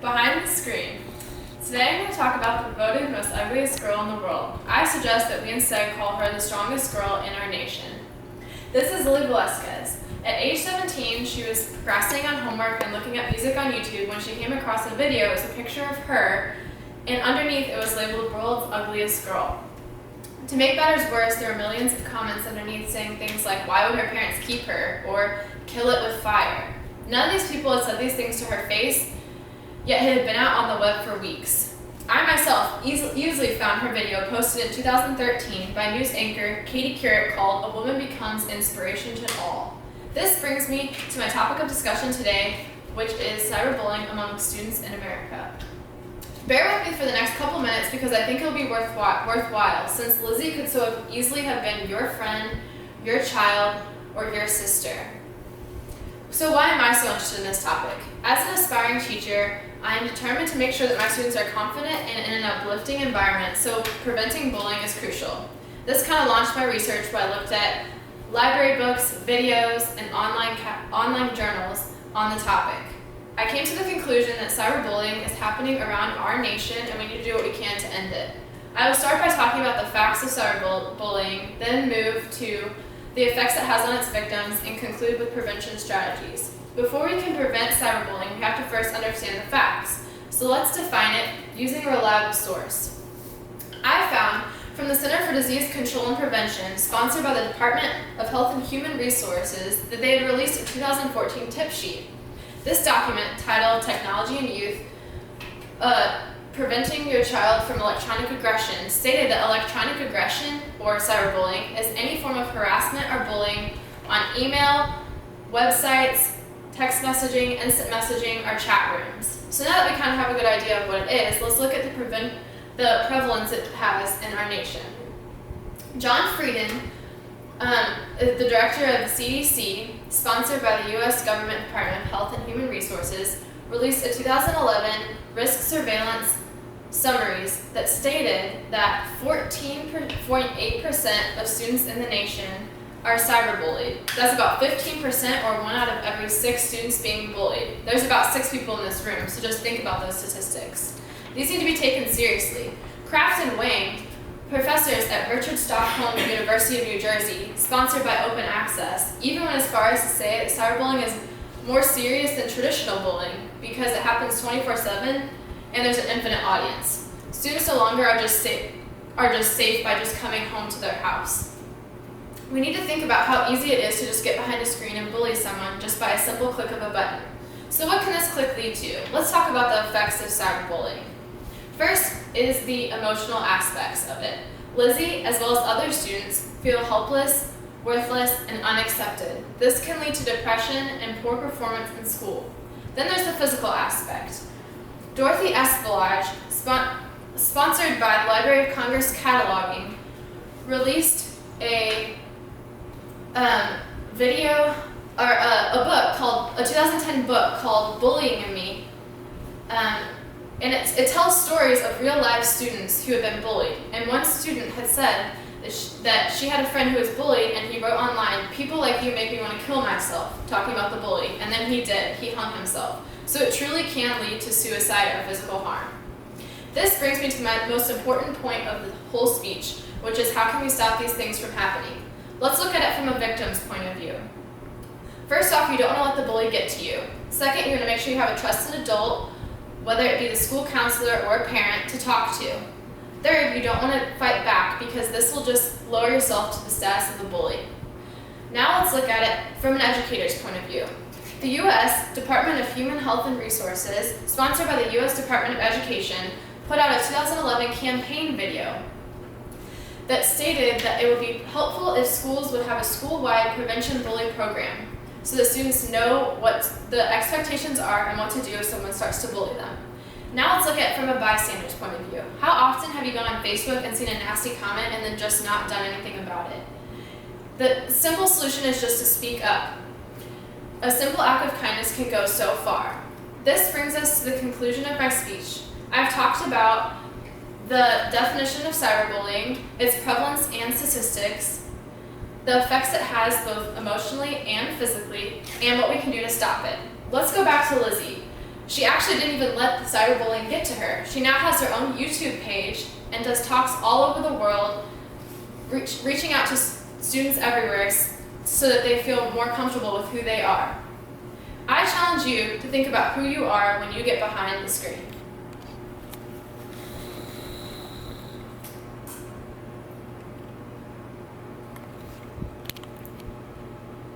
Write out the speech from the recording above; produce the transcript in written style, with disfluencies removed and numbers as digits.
Behind the Screen. Today I'm going to talk about the voted most ugliest girl in the world. I suggest that we instead call her the strongest girl in our nation. This is Lily Velasquez. At age 17, she was procrastinating on homework and looking at music on YouTube when she came across a video. It was a picture of her, and underneath it was labeled World's Ugliest Girl. To make matters worse, there were millions of comments underneath saying things like, "Why would her parents keep her?" or "Kill it with fire." None of these people had said these things to her face, yet it had been out on the web for weeks. I myself easily found her video posted in 2013 by news anchor Katie Couric called "A Woman Becomes Inspiration to All." This brings me to my topic of discussion today, which is cyberbullying among students in America. Bear with me for the next couple minutes because I think it'll be worthwhile, since Lizzie could so easily have been your friend, your child, or your sister. So why am I so interested in this topic? As an aspiring teacher, I am determined to make sure that my students are confident and in an uplifting environment, so preventing bullying is crucial. This kind of launched my research where I looked at library books, videos, and online journals on the topic. I came to the conclusion that cyberbullying is happening around our nation and we need to do what we can to end it. I will start by talking about the facts of cyberbullying, then move to the effects it has on its victims, and conclude with prevention strategies. Before we can prevent cyberbullying, we have to first understand the facts. So let's define it using a reliable source. I found from the Center for Disease Control and Prevention, sponsored by the Department of Health and Human Resources, that they had released a 2014 tip sheet. This document, titled Technology and Youth, Preventing Your Child from Electronic Aggression, stated that electronic aggression, or cyberbullying, is any form of harassment or bullying on email, websites, text messaging, instant messaging, or chat rooms. So now that we kind of have a good idea of what it is, let's look at the prevalence it has in our nation. John Frieden, the director of the CDC, sponsored by the U.S. Government Department of Health and Human Resources, released a 2011 risk surveillance summaries that stated that 14.8% of students in the nation are cyberbullied. That's about 15%, or 1 out of every 6 students being bullied. There's about 6 people in this room, so just think about those statistics. These need to be taken seriously. Kraft and Wang, professors at Richard Stockholm University of New Jersey, sponsored by Open Access, even went as far as to say that cyberbullying is more serious than traditional bullying because it happens 24/7 and there's an infinite audience. Students no longer are just safe by just coming home to their house. We need to think about how easy it is to just get behind a screen and bully someone just by a simple click of a button. So what can this click lead to? Let's talk about the effects of cyberbullying. First is the emotional aspects of it. Lizzie, as well as other students, feel helpless, worthless, and unaccepted. This can lead to depression and poor performance in school. Then there's the physical aspect. Dorothy Espelage, sponsored by the Library of Congress Cataloging, released a 2010 book called Bullying in Me. And it tells stories of real-life students who have been bullied. And one student had said that she had a friend who was bullied, and he wrote online, "People like you make me want to kill myself," talking about the bully. And then he did. He hung himself. So it truly can lead to suicide or physical harm. This brings me to my most important point of the whole speech, which is how can we stop these things from happening? Let's look at it from a victim's point of view. First off, you don't want to let the bully get to you. Second, you're going to make sure you have a trusted adult, whether it be the school counselor or a parent, to talk to. Third, you don't want to fight back because this will just lower yourself to the status of the bully. Now let's look at it from an educator's point of view. The U.S. Department of Human Health and Resources, sponsored by the U.S. Department of Education, put out a 2011 campaign video that stated that it would be helpful if schools would have a school-wide prevention bully program so that students know what the expectations are and what to do if someone starts to bully them. Now let's look at it from a bystander's point of view. How often have you gone on Facebook and seen a nasty comment and then just not done anything about it? The simple solution is just to speak up. A simple act of kindness can go so far. This brings us to the conclusion of my speech. I've talked about the definition of cyberbullying, its prevalence and statistics, the effects it has both emotionally and physically, and what we can do to stop it. Let's go back to Lizzie. She actually didn't even let the cyberbullying get to her. She now has her own YouTube page and does talks all over the world, reaching out to students everywhere so that they feel more comfortable with who they are. I challenge you to think about who you are when you get behind the screen.